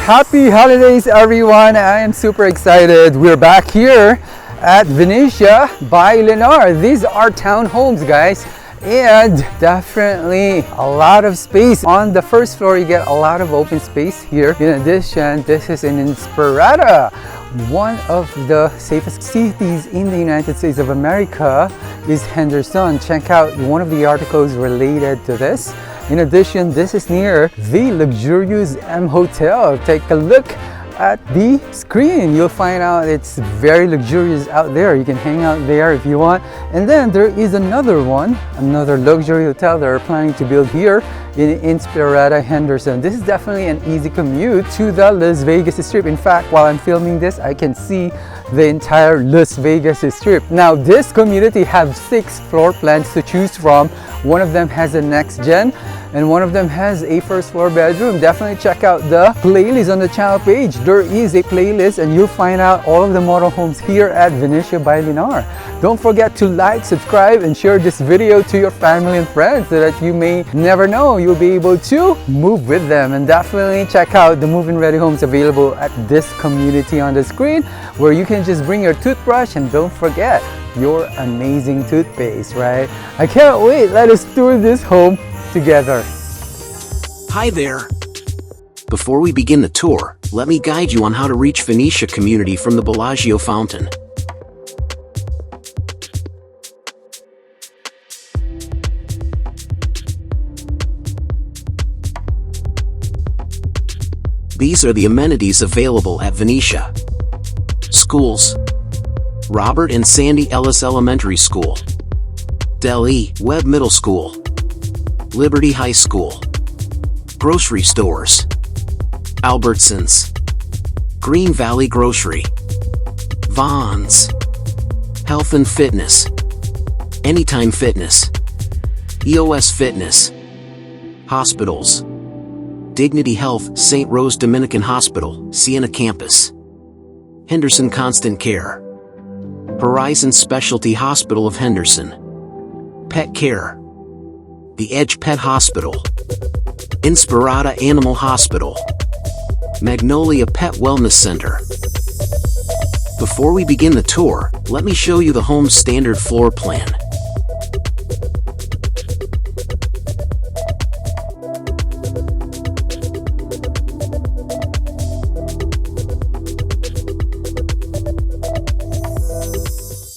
Happy holidays, everyone. I am super excited. We're back here at Venetia by Lennar. These are townhomes, guys, and definitely a lot of space. On the first floor, you get a lot of open space here. In addition, this is an inspirada. One of the safest cities in the United States of America is Henderson. Check out one of the articles related to this. In addition, this is near the luxurious M Hotel. Take a look at the screen. You'll find out it's very luxurious out there. You can hang out there if you want. And then there is another one, another luxury hotel they're planning to build here in Inspirada, Henderson. This is definitely an easy commute to the Las Vegas Strip. In fact, while I'm filming this, I can see the entire Las Vegas Strip. Now, this community has 6 floor plans to choose from. One of them has a next gen and one of them has a first floor bedroom. Definitely check out the playlist on the channel page. There is a playlist and you'll find out all of the model homes here at Venetia by Lennar. Don't forget to like, subscribe, and share this video to your family and friends so that you may never know you'll be able to move with them. And definitely check out the move-in ready homes available at this community on the screen, where you can just bring your toothbrush and don't forget your amazing toothpaste, right? I can't wait. Let us tour this home together. Hi there. Before we begin the tour, let me guide you on how to reach Venetia community from the Bellagio fountain. These are the amenities available at Venetia. Schools: Robert and Sandy Ellis Elementary School, Del E. Webb Middle School, Liberty High School. Grocery stores: Albertsons, Green Valley Grocery, Vons, Health and Fitness, Anytime Fitness, EOS Fitness. Hospitals: Dignity Health, St. Rose Dominican Hospital, Siena Campus, Henderson Constant Care, Horizon Specialty Hospital of Henderson, Pet Care, The Edge Pet Hospital, Inspirada Animal Hospital, Magnolia Pet Wellness Center. Before we begin the tour, let me show you the home's standard floor plan.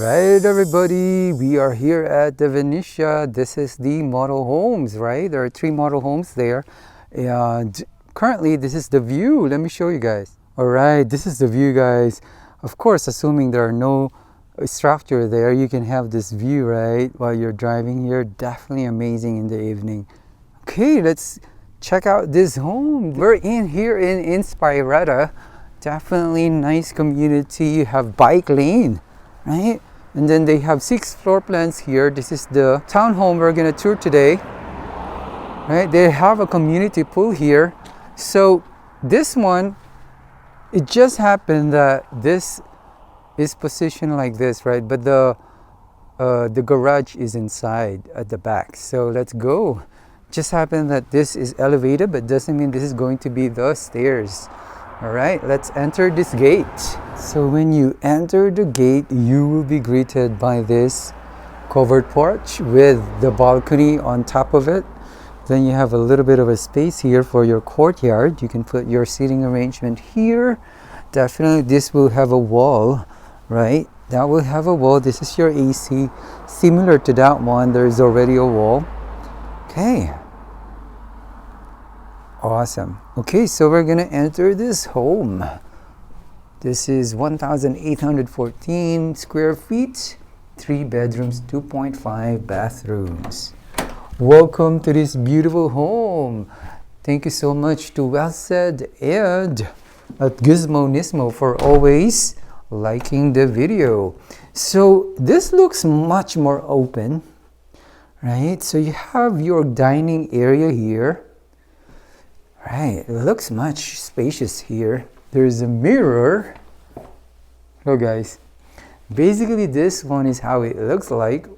Right, everybody, we are here at the Venetia. This is the model homes, right? There are 3 model homes there, and currently this is the view. Let me show you guys. All right, this is the view, guys. Of course, assuming there are no structure there, you can have this view, right, while you're driving here. Definitely amazing in the evening. Okay, let's check out this home. We're in here in Inspirada. Definitely nice community. You have bike lane, right? And then they have 6 floor plans here. This is the townhome we're gonna tour today, right? They have a community pool here. So this one, it just happened that this is positioned like this, right? But the garage is inside at the back. So let's go. Just happened that this is elevated, but doesn't mean this is going to be the stairs. All right, let's enter this gate. So when you enter the gate, you will be greeted by this covered porch with the balcony on top of it. Then you have a little bit of a space here for your courtyard. You can put your seating arrangement here. Definitely this will have a wall, right? That will have a wall. This is your AC. Similar to that one, there is already a wall. Okay. Awesome. Okay, so we're gonna enter this home. This is 1,814 square feet, 3 bedrooms, 2.5 bathrooms. Welcome to this beautiful home. Thank you so much to Well Said and at Gizmo Nismo for always liking the video. So this looks much more open, right? So you have your dining area here. Right, it looks much spacious here. There's a mirror. Hello guys. Basically this one is how it looks like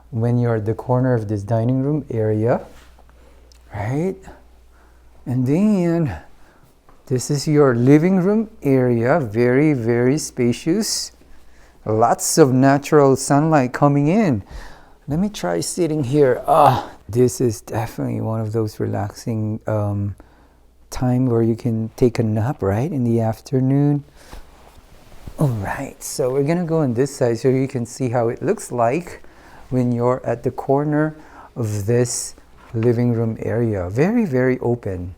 when you're at the corner of this dining room area. Right? And then This is your living room area. Very, very spacious. Lots of natural sunlight coming in. Let me try sitting here. This is definitely one of those relaxing time where you can take a nap, right, in the afternoon. All right, so we're gonna go on this side so you can see how it looks like when you're at the corner of this living room area. Very, very open.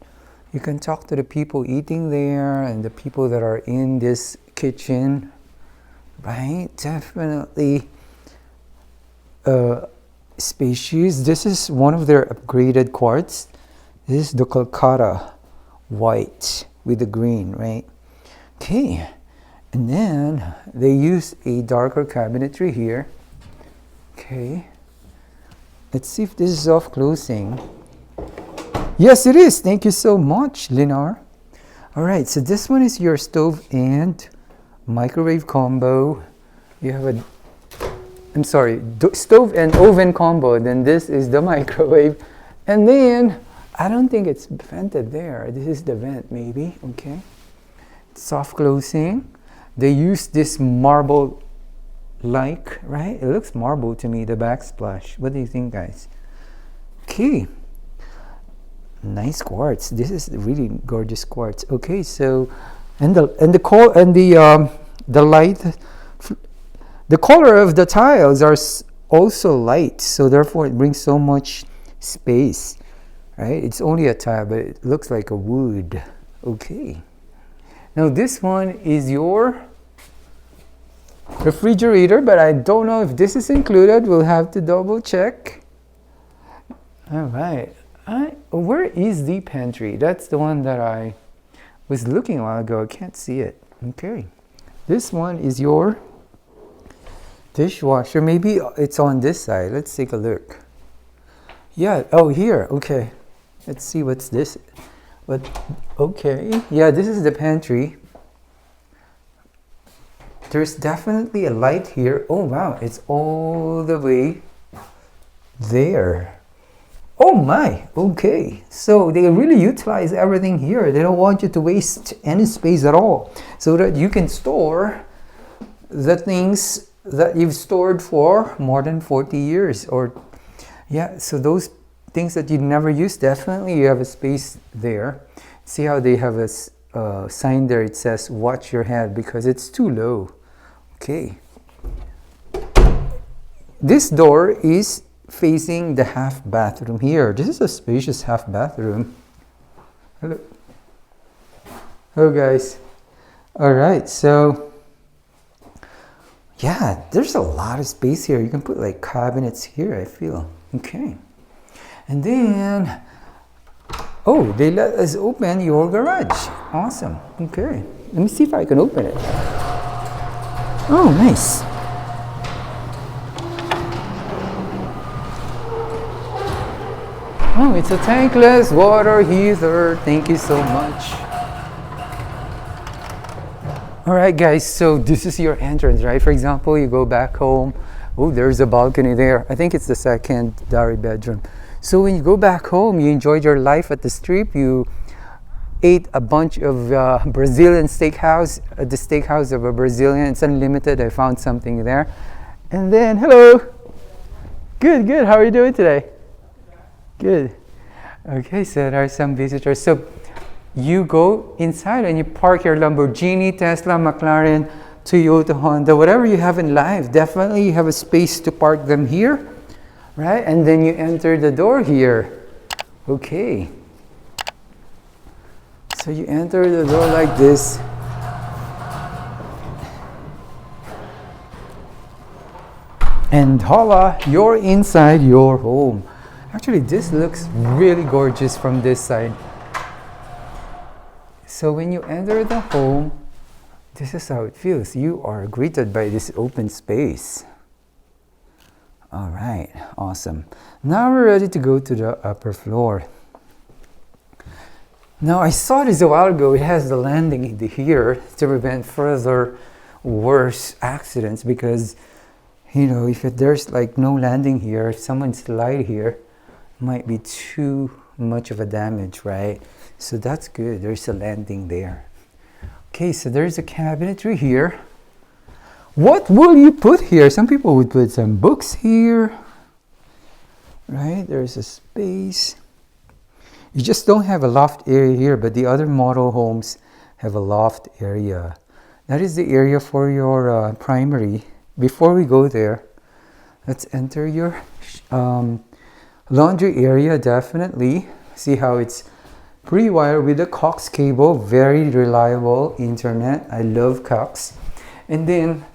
You can talk to the people eating there and the people that are in this kitchen, right? Definitely spacious. This is one of their upgraded quartz. This is the Calcutta white with the green, right? Okay. And then they use a darker cabinetry here. Okay. Let's see if this is off closing. Yes, it is. Thank you so much, Lennar. All right, so this one is your stove and microwave combo. You have a, I'm sorry, stove and oven combo. Then this is the microwave. And then, I don't think it's vented there. This is the vent, maybe. Okay. Soft closing. They use this marble like, right? It looks marble to me, the backsplash. What do you think, guys? Okay. Nice quartz. This is really gorgeous quartz. Okay, so the light, the color of the tiles are also light, so therefore it brings so much space, right? It's only a tile, but it looks like a wood. Okay. Now this one is your refrigerator, but I don't know if this is included. We'll have to double check. All right. Where is the pantry? That's the one that I was looking a while ago. I can't see it. Okay. This one is your dishwasher. Maybe it's on this side. Let's take a look. Yeah. Oh, here. Okay. Let's see what's this. But okay. Yeah, this is the pantry. There's definitely a light here. Oh, wow. It's all the way there. Oh my, okay. So they really utilize everything here. They don't want you to waste any space at all, so that you can store the things that you've stored for more than 40 years. Or, yeah, so those things that you never use, definitely you have a space there. See how they have a sign there, it says watch your head because it's too low. Okay. This door is facing the half bathroom here. This is a spacious half bathroom. Hello. Hello, guys. All right, so yeah, there's a lot of space here. You can put like cabinets here, I feel. Okay. And then, oh, they let us open your garage. Awesome. Okay. Let me see if I can open it. Oh, nice. Oh, it's a tankless water heater. Thank you so much. All right, guys, so this is your entrance, right? For example, you go back home. Oh, there's a balcony there. I think it's the secondary bedroom. So when you go back home, you enjoyed your life at the strip. You ate a bunch of Brazilian steakhouse at the steakhouse of a Brazilian. It's unlimited. I found something there. And then, hello. Good, good. How are you doing today? Good. Okay, so there are some visitors. So you go inside and you park your Lamborghini, Tesla, McLaren, Toyota, Honda, whatever you have in life. Definitely you have a space to park them here, right? And then you enter the door here. Okay. So you enter the door like this. And voila, you're inside your home. Actually, this looks really gorgeous from this side. So when you enter the home, this is how it feels. You are greeted by this open space. All right, awesome. Now we're ready to go to the upper floor. Now I saw this a while ago. It has the landing here to prevent further worse accidents because, you know, if there's like no landing here, if someone slide here, might be too much of a damage, right? So that's good. There's a landing there. Okay, so there's a cabinetry here. What will you put here? Some people would put some books here, right? There's a space. You just don't have a loft area here, but the other model homes have a loft area. That is the area for your primary. Before we go there, let's enter your laundry area. Definitely see how it's pre-wired with a coax cable. Very reliable internet. I love coax. And then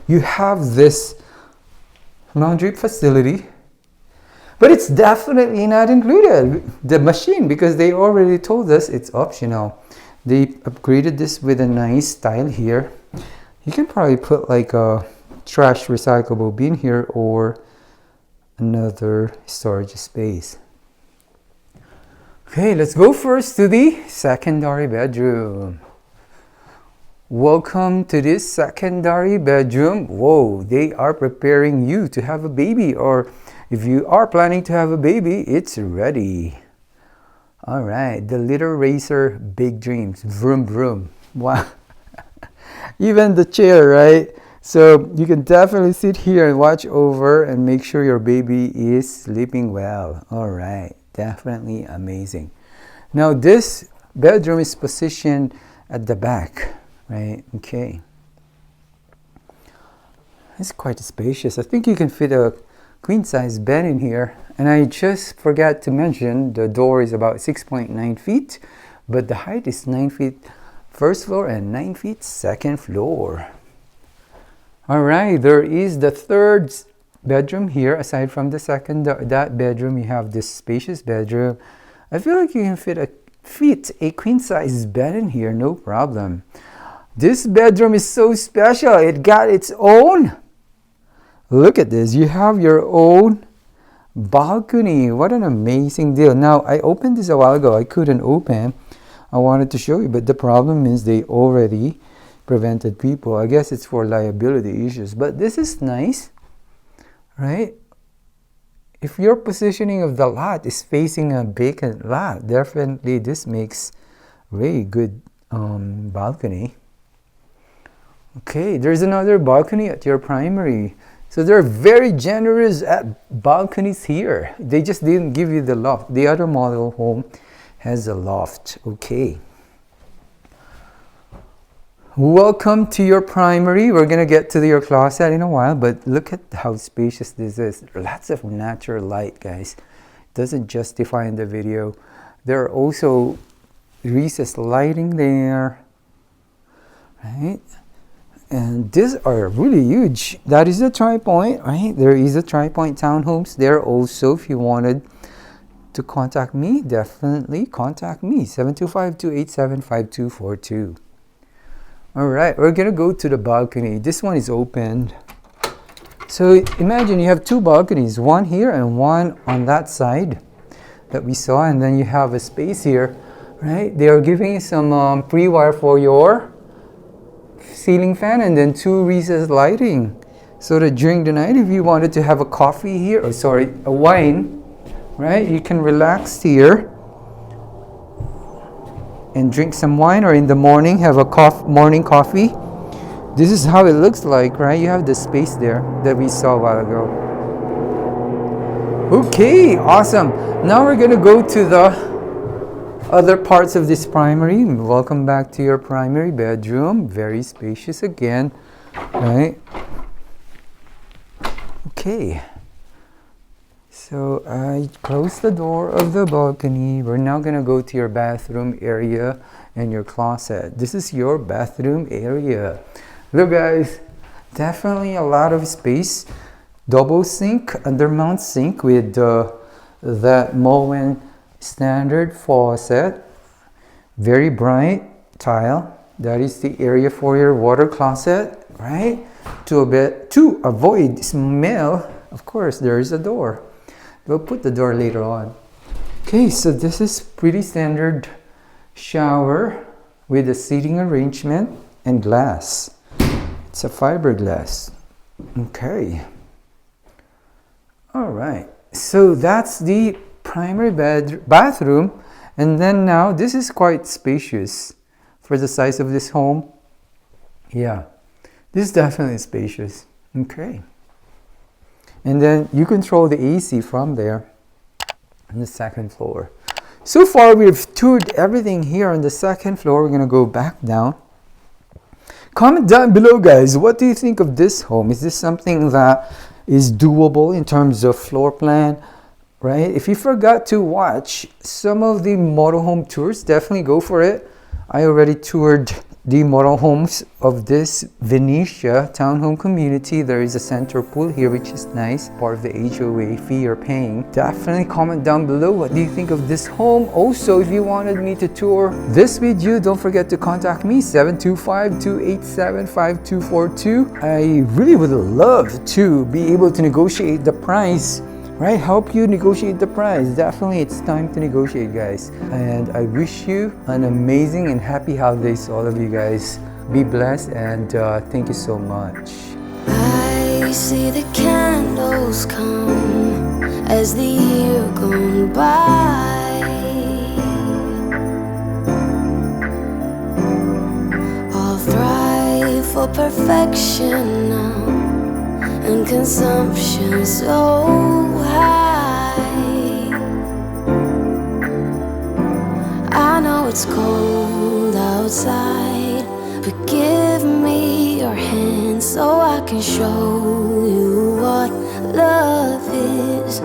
you have this laundry facility, but it's definitely not included, the machine, because they already told us it's optional. They upgraded this with a nice tile here. You can probably put like a trash recyclable bin here or another storage space. Okay, let's go first to the secondary bedroom. Welcome to this secondary bedroom. Whoa, they are preparing you to have a baby, or if you are planning to have a baby, it's ready. All right, the little racer, big dreams, vroom vroom. Wow. Even the chair, right? So you can definitely sit here and watch over and make sure your baby is sleeping well. All right, definitely amazing. Now this bedroom is positioned at the back, right? Okay. It's quite spacious. I think you can fit a queen size bed in here. And I just forgot to mention the door is about 6.9 feet, but the height is 9 feet first floor and 9 feet second floor. All right, there is the third bedroom here. Aside from the second, that bedroom, you have this spacious bedroom. I feel like you can fit a queen size bed in here, no problem. This bedroom is so special. It got its own. Look at this. You have your own balcony. What an amazing deal. Now, I opened this a while ago. I couldn't open. I wanted to show you, but the problem is they already prevented people. I guess it's for liability issues, but this is nice, right? If your positioning of the lot is facing a vacant lot, definitely this makes really good balcony. Okay, there's another balcony at your primary. So they're very generous at balconies here. They just didn't give you the loft. The other model home has a loft. Okay. Welcome to your primary. We're going to get to your closet in a while, but look at how spacious this is. Lots of natural light, guys. Doesn't justify in the video. There are also recessed lighting there, right? And these are really huge. That is a tri-point, right? There is a tri-point townhomes there also. If you wanted to contact me, definitely contact me. 725-287-5242. All right, we're gonna go to the balcony. This one is opened. So imagine you have two balconies, one here and one on that side that we saw, and then you have a space here, right? They are giving you some pre-wire for your ceiling fan and then two recessed lighting, so that during the night, if you wanted to have a coffee here, or sorry, a wine, right, you can relax here and drink some wine, or in the morning have a morning coffee. This is how it looks like, right? You have the space there that we saw a while ago. Okay, awesome. Now we're gonna go to the other parts of this primary. Welcome back to your primary bedroom. Very spacious again, right? Okay. So I closed the door of the balcony. We're now gonna go to your bathroom area and your closet. This is your bathroom area. Look, guys, definitely a lot of space. Double sink, undermount sink with that Moen standard faucet. Very bright tile. That is the area for your water closet, right? To avoid smell, of course, there is a door. We'll put the door later on. Okay, so this is pretty standard shower with a seating arrangement and glass. It's a fiberglass. Okay. All right. So that's the primary bathroom, and then now this is quite spacious for the size of this home. Yeah, this is definitely spacious. Okay. And then you control the AC from there on the second floor. So far, we've toured everything here on the second floor. We're gonna go back down. Comment down below, guys. What do you think of this home? Is this something that is doable in terms of floor plan, right? If you forgot to watch some of the motorhome tours, definitely go for it. I already toured the motorhomes of this Venetia townhome community. There is a center pool here, which is nice, part of the HOA fee you're paying. Definitely comment down below, what do you think of this home? Also, if you wanted me to tour this with you, don't forget to contact me, 725-287-5242. I really would love to be able to negotiate the price, right? Help you negotiate the price. Definitely, it's time to negotiate, guys. And I wish you an amazing and happy holidays, all of you guys. Be blessed, and thank you so much. I see the candles come as the year gone by. I'll thrive for perfection now, and consumption so high. I know it's cold outside, but give me your hand so I can show you what love is.